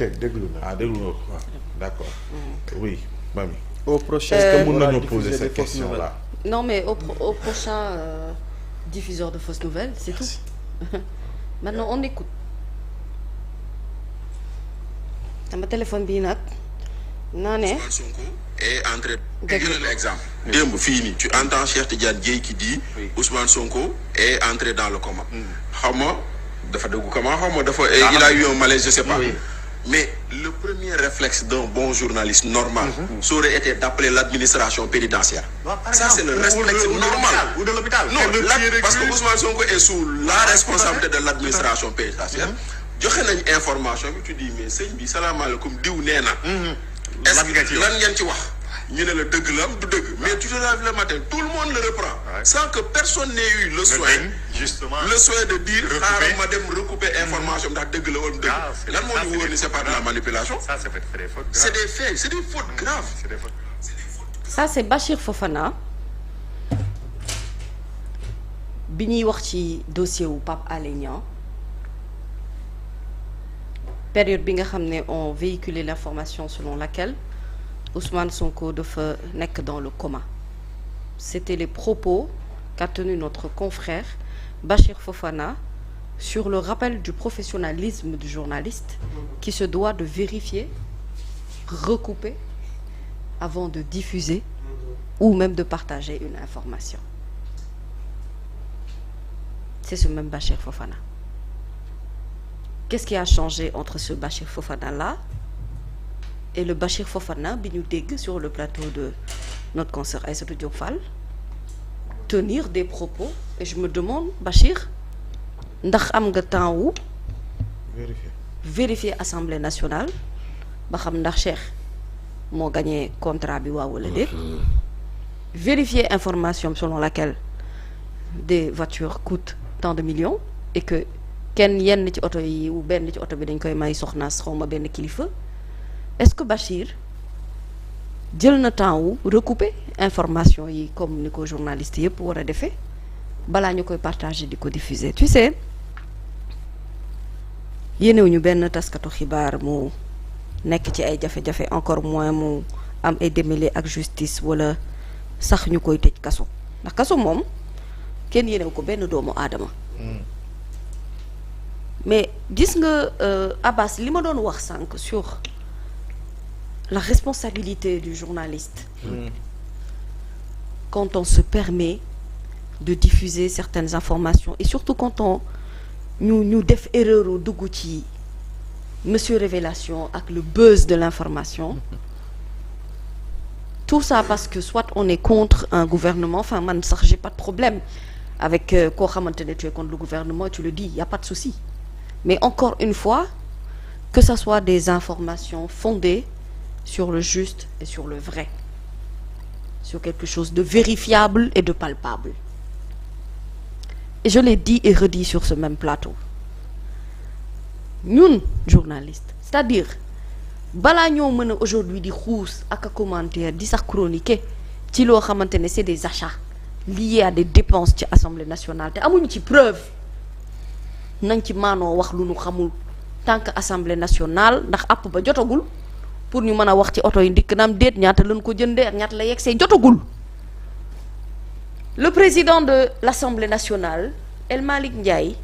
déglu na déglu nga ko waaw d'accord. oui Mamy. au prochain est-ce que mën nañu poser cette question là. non mais au prochain diffuseur de fausses nouvelles c'est tout. maintenant on écoute. sama téléphone bii nag naa ne. Ousmane Sonko est entré. jëlal exemple. démb fii nii tu entends Cheikh Tidiane Dièye qui dit Ousmane Sonko est entré dans le coma. xaw ma dafa dugg coma xaw ma dafa. il a eu un malaise je sais pas. mais le premier réflexe d'un bon journaliste normal. ça aurait été d'appeler l'administration pénitentiaire. ça c'est le réflexe normal. ou de l'hôpital. non parce que Ousmane Sonko est sous la responsabilité de l'administration pénitentiaire. joxe nañ information bi tu dis mais sëñ bi salaamaaleykum diw nee na. est-ce que lan ngeen ci wax. ñu ne la dëgg la am du dëgg mais tu te lèves le matin tout le monde le reprend. sans que personne n'ait eu le soin. justement le soin de dire xaaral ma dem recouper information ndax dëgg la wala du dëgg. lan moo ñu wóor ni c'est pas de la manipulation. ça c'est des fautes graves. c'est des faits c'est des fautes graves. ça c'est Bachir Fofana bi ñuy wax ci dossier wu Pape Alé Niang période bi nga xam ne on véhiculait l'information selon laquelle Ousmane Sonko dafa nekk dans le coma. C'était les propos qu'a tenu notre confrère Bachir Fofana sur le rappel du professionnalisme du journaliste qui se doit de vérifier, recouper avant de diffuser ou même de partager une information. C'est ce même Bachir Fofana. Qu'est-ce qui a changé entre ce Bachir Fofana-là et le Bachir Fofana bi ñu dégg sur le plateau de notre consoeur Aïssatou Diop Fall tenir des propos et je me demande Bachir ndax am nga temps wu vérifier Assemblée nationale ba xam ndax Cheikh moo gagné contrat bi waaw wala déet vérifier information selon laquelle des voitures coûtent tant de millions et que kenn yenn ci oto yi ou benn ci oto bi dañ koy may soxnaas xawma benn kilifa. Est-ce que Bachir jël na temps wu recouper information yi comme ni ko journaliste yëpp war a defee balaa ñu koy partager di ko diffuser tu sais yéenewuñu benn taskatu xibaar mu nekk ci ay jafe-jafe encore moins mu am ay démêlés ak justice wala sax ñu koy tëj kaso ndax kaso moom kenn yéenewu ko benn doomu aadama mais gis nga Abbas li ma doon wax sànq sur la responsabilité du journaliste quand on se permet de diffuser certaines informations et surtout quand on ñu def erreur dugg ci monsieur révélation ak le buzz de l'information tout ça parce que soit on est contre un gouvernement enfin man sax j'ai pas de problème avec koo xamante ne tu es contre le gouvernement tu le dis y a pas de souci mais encore une fois que ça soit des informations fondées sur le juste et sur le vrai sur quelque chose de vérifiable et de palpable et je l'ai dit et redit sur ce même plateau ñun journalistes c'est-à-dire balaa ñoo mën a aujourd'hui di xuus ak a commentaire di sax chroniquer ci loo xamante ne c'est des achats liés à des dépenses ci Assemblée nationale te amuñu ci preuve nañ ci maanoo wax lu ñu xamul tant que Assemblée nationale ndax àpp ba jotagul pour ñu mën a wax ci oto yi ndikk naam déet ñaata lañ ko jëndee ak ñaata la yegsee jotagul. Le président de l'Assemblée nationale El Malick Ndiaye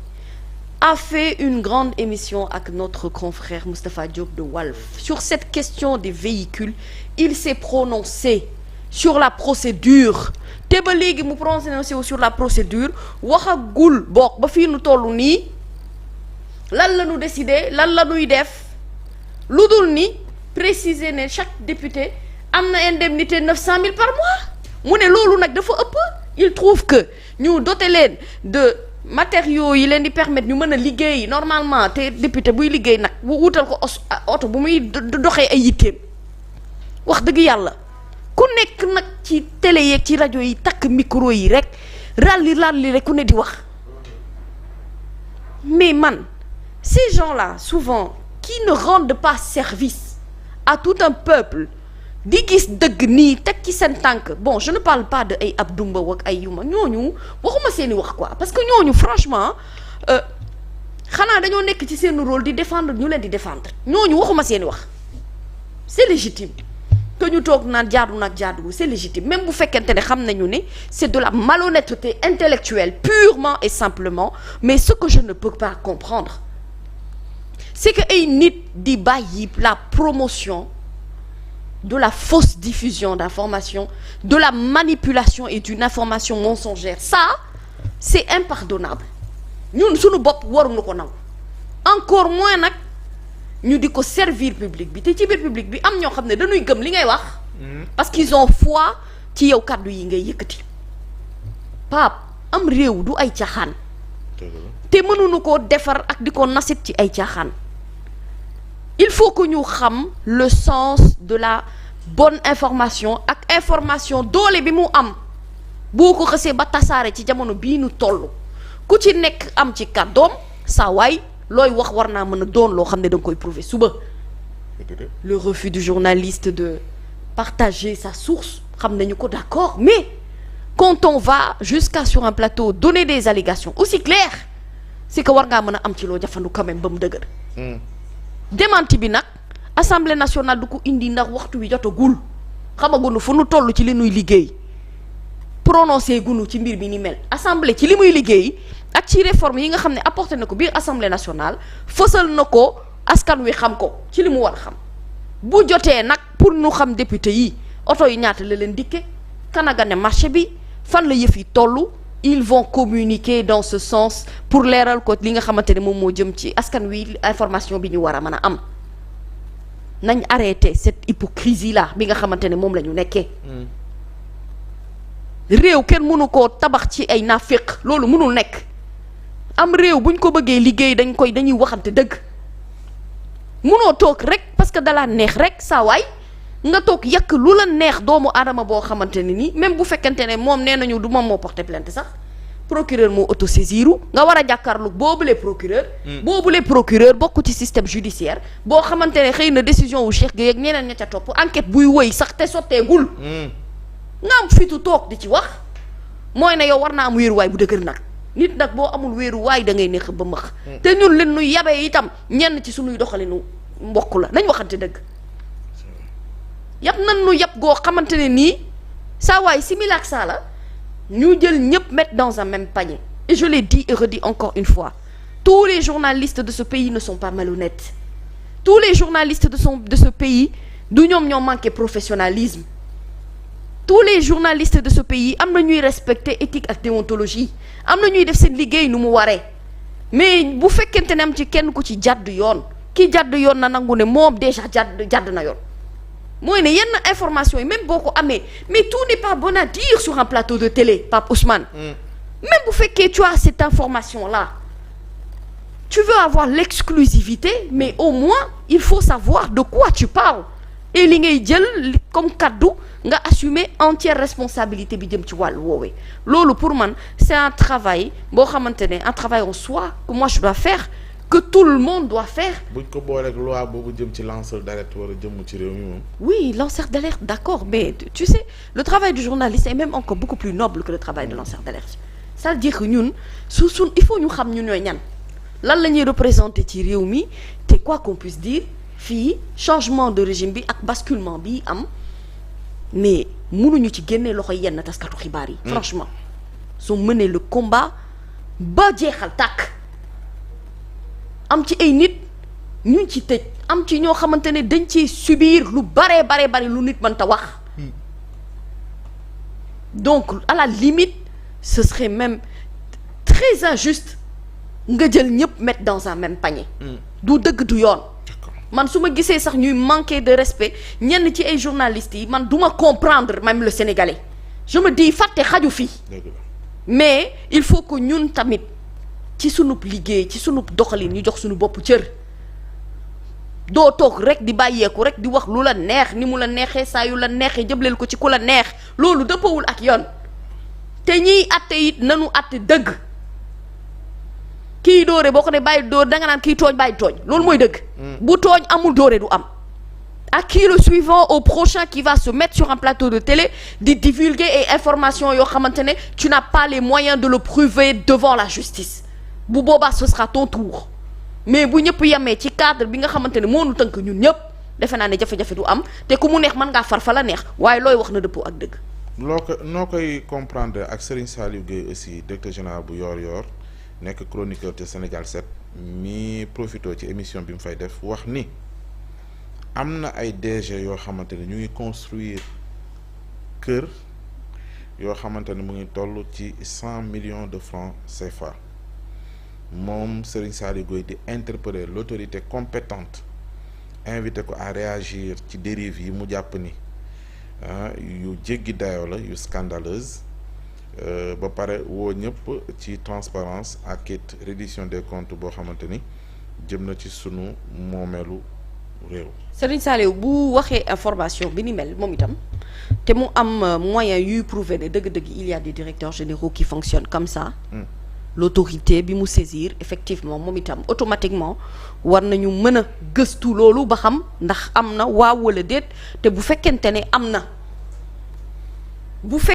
a fait une grande émission avec notre confrère Moustapha Diop de Walf sur cette question des véhicules. Il s'est prononcé sur la procédure te ba léegi mu prononcé sur la procédure waxagul bokk ba fii nu toll nii lan la ñu décider lan la ñuy def lu dul ni préciser ne chaque député am na indemnité 900 000 par mois mu ne loolu nag dafa ëpp. Il trouve que ñu doter leen de matériaux yi leen di permettre ñu mën a liggéey normalement te député buy liggéey nag bu wutal ko oto bu muy doxee ay yitteem wax dëgg yàlla ku nekk nag ci télé yeeg ci rajo yi takk micro yi rek ralli rek ku ne di wax mais man ces gens-là souvent qui ne rendent pas service à tout un peuple di gis dëgg nii teg ci seen tànk bon je ne parle pas de ay Abdoumba ak ay Yuma ñooñu waxuma seeni wax quoi parce que ñooñu franchement xanaa dañoo nekk ci seen rôle di défendre ñu leen di défendre ñooñu waxuma seeni wax c'est légitime que ñu toog naan jaadu nag jaaduwul c'est légitime même bu fekkente ne xam nañu ne c'est de la malhonnêteté intellectuelle purement et simplement mais ce que je ne peux pas comprendre c'est que ay nit di bàyyi la promotion de la fausse diffusion d'informations de la manipulation et d'une information mensongère ça c'est impardonnable ñun suñu bopp waruñu ko naw encore moins nag ñu di ko servir public bi te ci biir public bi am ñoo xam ne dañuy gëm li ngay wax parce qu'ils ont foi ci yow kàddu yi ngay yëkkati Pape am réew du ay caaxaan te mënuñu koo defar ak di ko nasit ci ay caaxaan il faut que ñu xam le sens de la bonne information ak information doole bi mu am boo ko xësee ba tasaare ci jamono bii nu toll ku ci nekk am ci kàddoom saa waay looy wax war naa mën a doon loo xam ne da nga koy prouver suba le refus du journaliste de partager sa source xam nañu ko d'accord mais quand on va jusqu'à sur un plateau donner des allégations aussi claires c'est que war ngaa mën a am ci loo jafandu quand même ba mu dëgër démenti bi nag assemblée nationale du ko indi ndax waxtu wi jotagul xamagunu fu nu toll ci li nuy liggéey prononcé gunu ci mbir bi ni mel assemblée ci li muy liggéey ak ci réforme yi nga xam ne apporté na ko biir assemblée nationale fësal na ko askan wi xam ko ci li mu war a xam bu jotee nag pour nu xam député yi oto yi ñaata la leen dikke kanaga ne marché bi fan la yëf yi toll ils vont communiquer dans ce sens pour leeral ko li nga xamante ne moom moo jëm ci askan wi information bi ñu war a mën a am nañ arrêter cette hypocrisie là bi nga xamante ne moom la ñu nekkee réew kenn mënu koo tabax ci ay naaféq loolu mënul nekk am réew buñ ko bëggee liggéey dañuy waxante dëgg mënoo toog rek parce que dalaa neex rek saa waay nga toog yàq lu la neex doomu aadama boo xamante ne nii même bu fekkente ne moom nee nañu du moom moo porté plainte sax procureur moo autosaisiru nga war a jàkkaarlu boobulee procureur bokk ci système judiciaire boo xamante ne xëy na décision wu Cheikh Gueye ak ñeneen ña ca topp enquête buy wëy sax te sotteegul nga am fitu toog di ci wax mooy ne yow war naa am wéeruwaay bu dëgër nag nit nag boo amul wéeruwaay da ngay neex ba max te ñun leen nu yabee itam ñenn ci suñuy doxalinu mbokk la nañ waxante dëgg yab nan nu yab goo xamante ne nii saa waay simila ak saa la ñu jël ñëpp mettre dans un même panier et je l'ai dit et redit encore une fois tous les journalistes de ce pays ne sont pas malhonnêtes tous les journalistes de ce pays du ñoom ñoo manqué professionnalisme tous les journalistes de ce pays am na ñuy respecter éthique ak déontologie am na ñuy def seen liggéey nu mu waree mais bu fekkente ne am ci kenn ku ci jàdd yoon ki jàdd yoon na nangu ne moom déjà jàdd na yoon mooy ne yenn information yi même boo ko amee mais tout n'est pas bon à dire sur un plateau de télé Pape Ousmane même bu fekkee tu as cette information là tu veux avoir l'exclusivité mais au moins il faut savoir de quoi tu parles et li ngay jël comme kaddu nga assumer entière responsabilité bi jëm ci wàllu woowee loolu pour man c'est un travail boo xamante ne un travail en soi que moi je dois faire que tout le monde doit faire. buñ ko booleeg loi boobu jëm ci lanceur d'alerte war a jëm ci réew mi moom. oui lanceur d'alerte d'accord mais tu sais le travail du journaliste est même encore beaucoup plus noble que le travail de lanceur d'alerte c'est-à-dire que ñun il faut ñu xam ñun ñooy ñan lan la ñuy représenter ci réew mi te quoi qu'on puisse dire fii changement de régime bi ak basculement bi am mais mënuñu ci génne loxo yenn taskatu xibaar yi. franchement sont mené le combat ba jeexal tàkk. am ci ay nit ñu ci tëj am ci ñoo xamante ne dañ ci subir lu bare lu nit mënta wax donc à la limite ce serait même très injuste nga jël ñëpp mettre dans un même panier du dëgg du yoon man su ma gisee sax ñuy manquer de respect ñenn ci ay journalistes yi man duma comprendre même le sénégalais je me dis fàtte xaju fii mais il faut que ñun tamit ci sunub liggéey ci sunub doxalin ñu jox suñu bopp cër doo toog rek di bàyyeeku rek di wax lu la neex ni mu la neexee saa yu la neexee jëbleel ko ci ku la neex loolu dëppawul ak yoon te ñiy atte it nanu atte dëgg kii dóore boo ko ne bàyyi dóor danga naan kii tooñ bàyyi tooñ loolu mooy dëgg bu tooñ amul dóore du am à qui le suivant au prochain qui va se mettre sur un plateau de télé di divulguer ay informations yoo xamante ne tu n'as pas les moyens de le prouver devant la justice bu boobaa ce sera ton tour mais bu ñëpp yemee ci cadre bi nga xamante ne moo nu tënk ñun ñëpp defe naa ne jafe-jafe du am te ku mu neex mën ngaa far fa la neex waaye looy wax na dëppoo ak dëgg. noo koy comprendre ak Serigne Saliou Gueye aussi directeur général bu Yoor nekk chroniqueur te Sénégal 7 mi profité ci émission bi mu fay def wax ni am na ay DG yoo xamante ne ñu ngi construire kër yoo xamante ne mu ngi toll ci 100 millions de francs CFA moom Serigne Saliou Gueye di interpeller l'autorité compétente invité ko à réagir ci dérive yi mu jàpp ni yu jéggi dayoo la yu scandaleuse ba pare woo ñëpp ci transparence ak it reddition des comptes boo xamante ni jëm na ci sunu moomeelu réew. Serigne Saliou bu waxee information bi ni mel moom itam te mu am moyen yuy prouver ne dëgg-dëgg il y a des directeurs généraux qui fonctionnent comme ça. L'autorité bi mu saisir effectivement moom itam automatiquement war nañu mën a gëstu loolu ba xam ndax am na waaw wala déet te bu fekkente ne am na bu